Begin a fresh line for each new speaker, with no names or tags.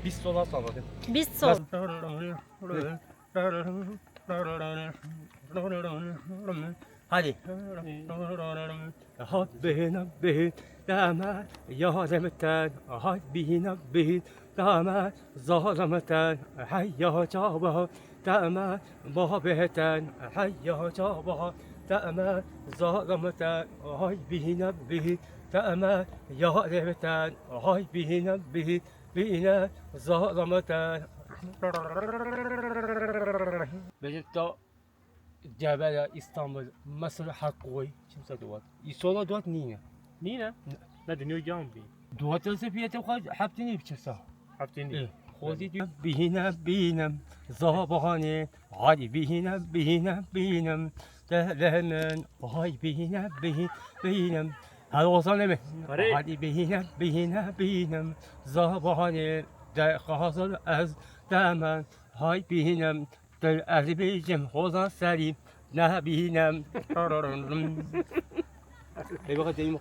Biz sola salladık.
Biz sol.
Hadi. Habbe dama yazemeten habbe dama zalameten hayya çaba dama babeten hayya çaba dama zalameten habbe dama yazemeten habbe bina zalameten Beşiktaş Cebel İstanbul Mısır Hakkı kimse duvat. İsola duvat niye?
نينا لا دنيا جنبي
Duvat ise fiyatı kaç hepsini biçese.
حبتني
Khozi diyor binem zabani hadi binem telemen hay binem hadi olsan değil mi?
Hadi.
Hadi binem zabani de hazır az demen hay binem del erbicim hozan serim ne binem. Ey bakın deyim